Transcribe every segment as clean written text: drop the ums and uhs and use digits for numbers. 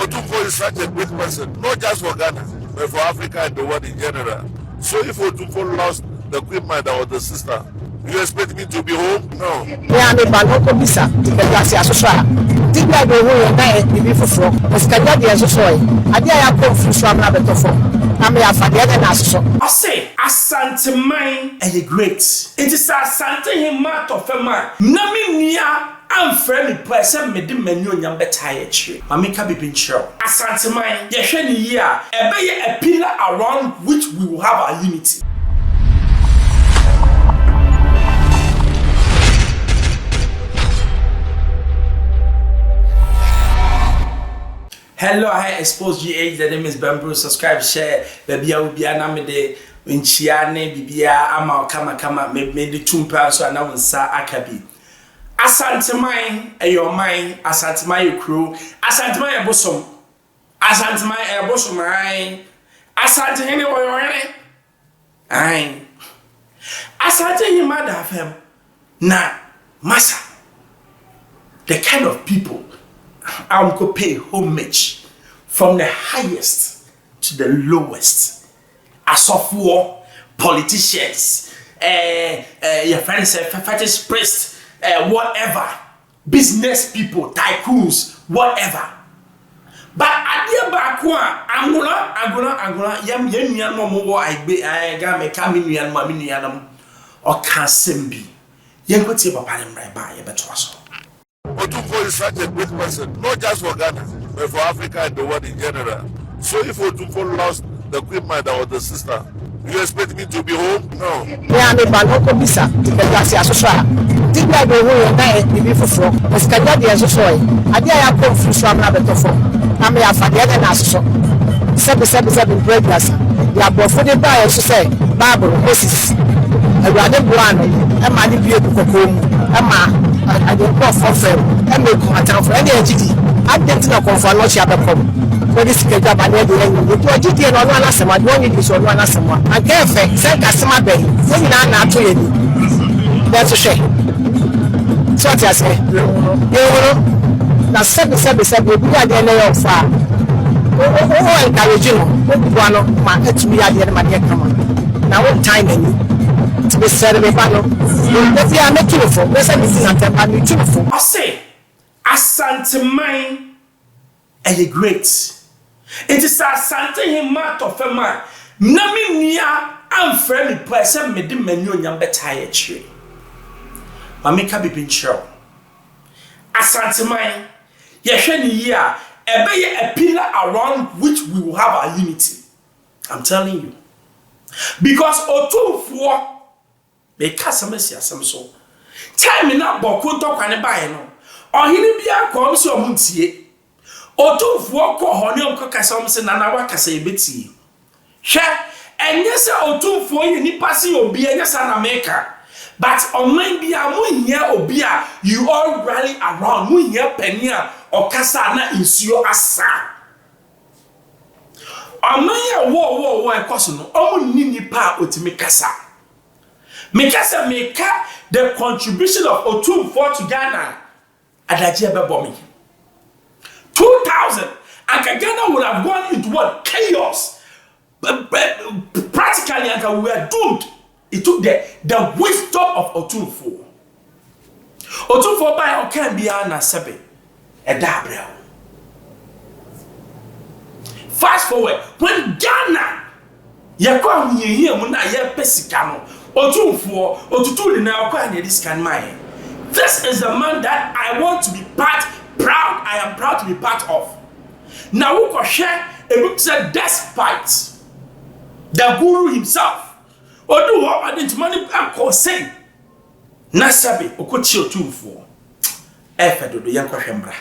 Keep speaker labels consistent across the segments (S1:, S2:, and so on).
S1: Otumfuo is such a great person, not just for Ghana, but for Africa and the world in general. So if Otumfuo lost the queen mother or the sister, you expect me to be home? No.
S2: Yeah, I'm a banana bisa. Because I saw. Did I go home and be before? Because I got the soy. I did have come through some other before. I'm a father and so.
S3: I say, Asante mine are great. It is Asante him mat of a man. Nami near. I'm friendly person me di menu nyam betaye chire. Mami ka be pinchiro. Asante mine, ye hwe ni ye a a pillar around which we will have our unity. Hello, hi, Xposed GH. The name is Bamboo. Subscribe, share. Baby, I will be anamide. Winchiane, Bibia, Ama, Kama, made the 2 pounds so I now sa akabi. Asante mine, your mind, Asante my crew, Asante my bosom, Asante my bosom, Asante anywhere, aye. Asante him, mother of him. Now, Massa, the kind of people I'm going to pay homage from the highest to the lowest. As of war, politicians, your friends, fetish priests, whatever, business people, tycoons, whatever. But at the back one, I'm gonna, yam more I got me coming and mammy or can't simbi. Young could say about him right by a better.
S1: Otumfuo is such a great person, not just for Ghana, but for Africa and the world in general. So if Otumfuo lost the queen mother or the sister, you expect me to be home? No.
S2: Yeah, I'm a banana bisa. Because I saw. Did I go home and be before? Because I got the soy. I did have come through some other before. I'm a father and so. 7 breakers. You are both for the buyer to say, Bible, Moses. I rather go on. I'm a beautiful cocoon. I don't go for them. I'm a town for any entity. I didn't know for no shop. When this get up and you do a GT and one last one, you need to one last one. I can't fake, send customer bay. When you're not to you. That's a shame. So what I say, you now 7 will be at the end of far. Oh, encouraging one of my to be at the end of my neck. Now, what time to be said of a battle? If you are not truthful, there's anything I'm truthful.
S3: I say, Asante mine are great. It is Asante him mat of a man. Nami near I'm friendly person me di menu nyam betaye chire. Mami ka be pinchiro. Asante mine, ye hwe ni ye a a pillar around which we will have our unity. I'm telling you. Because Otumfuo be kasamesi asem so. Time na boko to kwane bae no. Ohini bia ko so omuntie. Otumfuo ko hone onko kasa omse nana wa kasa ebeti. Hwe enye se Otumfuo ye nipa se obi enye sa na meka. But oman bia mu hia obi a you all rally around mu hia pani a okasa na insuo asa. Oman ya wo ekoso no omu ni nipa otimi kasa. Mekasa meka the contribution of Otumfuo to Ghana adaje bebo me 2000 and Ghana would have gone into what chaos. Practically and we were doomed. It took the wisdom of Otumfuo. Otumfuo by okan bia na sebe edabrel. Fast forward when Ghana yakwa hunye mu na ye pesika no Otumfuo otutu ni na akwa na this can mine. This is the man that I want to be proud. I am proud to be part of. Now we can share a book said despite the guru himself. Odu what I didn't money and say. Nasabi okochi Otumfuo. Efe do yanko hembra.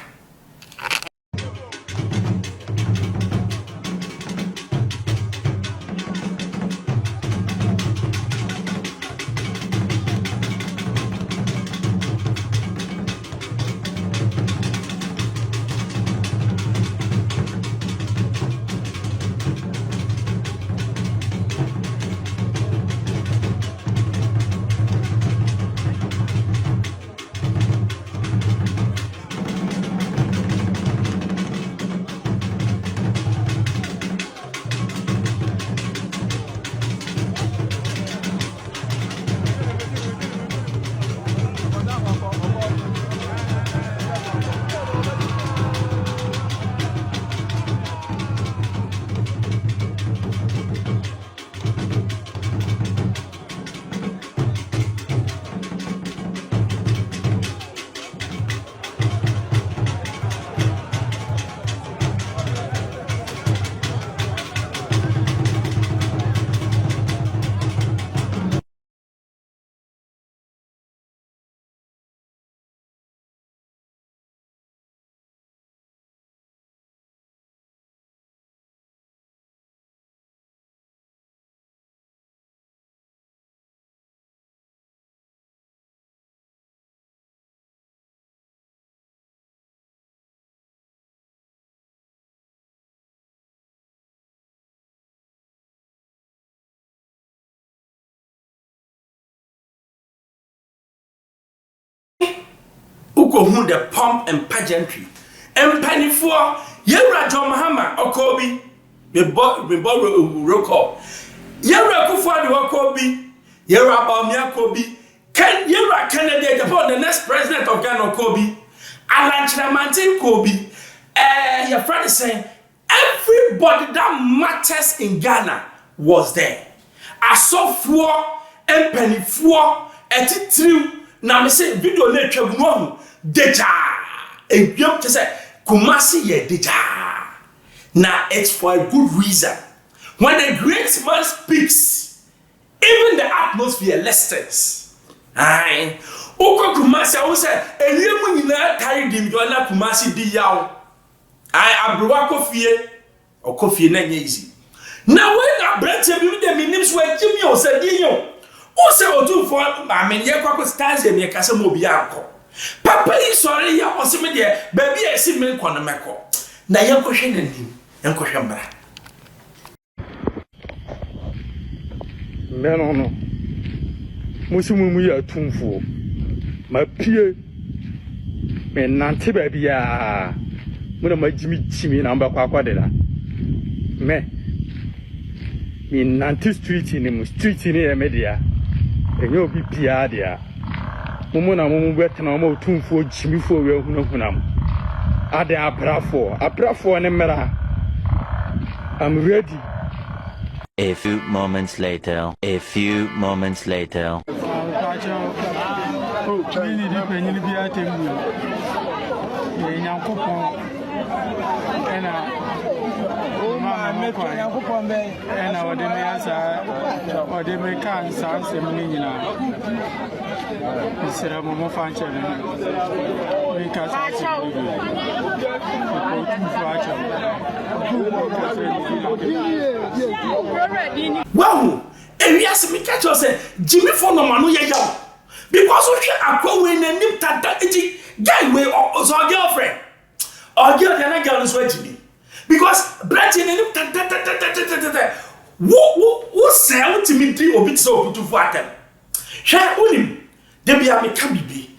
S3: uko who the pomp and pageantry empanifo yewra Dormaahene okobi me roko yewra Kufuor de okobi yewra Bawumia kobi Ken yewra Kennedy the next president of Ghana kobi Alanchiramantin kobi your friend is saying everybody that matters in Ghana was there. Asofo empanifo etitriu na me say video na twam no deja edwam te say Kumasi ye deja. Now it's for a good reason. When a great man speaks, even the atmosphere listens. Aye. Oko Kumasi I will say eliemu nyina carry dim do na Kumasi di yaw. Aye abruwa kofie okofie na nya easy. Now when I brand you the minims were Jimmy or said you. O se otu for ma me ye kwako stars e me kase mo bi anko. Papa yi sorry ya o se me de baby e si me nko na meko. Na ye nkohwe nanim, nkohwe mbra.
S4: Me no. Musimu ya tumfo. Ma pie. Me nante baby ya. Mo na ma jimi chimi na mba kwa de la. Me nante street ni e media. Enyo bi bia dia. Mumu na mumu betena ma otumfo jimifo we hunahunam. Ade abrafo ne mera. I'm ready.
S5: A few moments later.
S4: Oh, really depend bi atembu. Ye nyankopon and I would answer me can sans a minina. Instead of more function, we
S3: Wow, and we asked me catch us Jimmy for no man yaw. Because we are going and nip that guy way or girlfriend. Or girl can girl is waiting. Because Brighton and who sell to me 3 or bit so to water. Share unim, there be a mecabibi.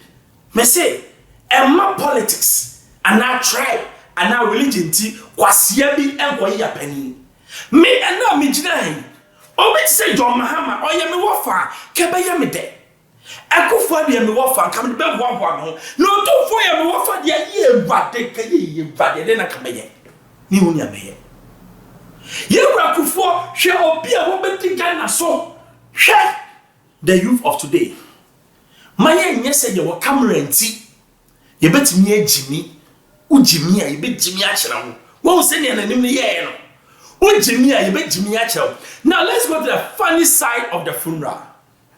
S3: Me say, and my politics, and our tribe, and our religion, was yabi and waya penny. Me and now me jinahin. Oh, we say Dormaahene, or yami wafa, kebayami de. Xposed yami wafa, come to bed 1 1. No, 2 4 yami wafa, ye, but they can ye, but they didn't come again. Ni unya meye yewra Kufuor hwe obi a wo beti Ghana so hwe the youth of today maye nyese ye wo camera nti ye betimi agimi ugimi a ye betimi a kire ho wo se ne nanim ne ye no ugimi a ye betimi a kire. Now let's go to the funny side of the funeral.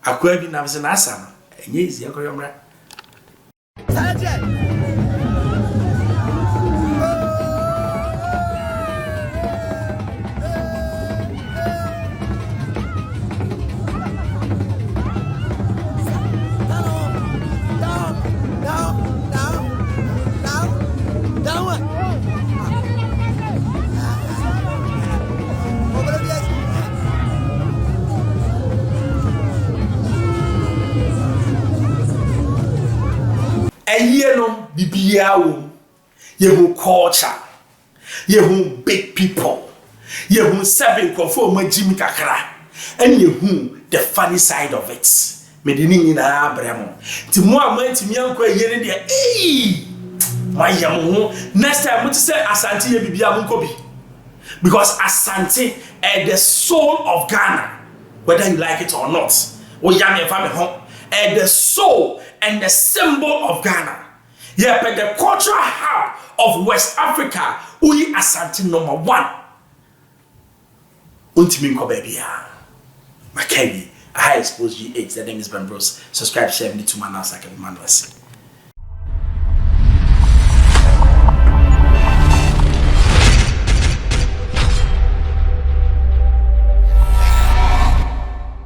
S3: Akwa bi na se na asa enye easy akoyomra no bibia wo yehu culture yehu big people yehu 7 confirm magimi kakra and yehu the funny side of it medini nyina abramo ti mo amantimi anko yene de mayam next time mo say Asante ye bibia mo nkobi because Asante is the soul of Ghana, whether you like it or not. O yame fa me ho the soul and the symbol of Ghana. Yeah, but the cultural hub of West Africa, we Asante number 1. Ultimate baby. Makebi, I Xposed GH. The name is Ben Bros. Subscribe, share, me to my now second man.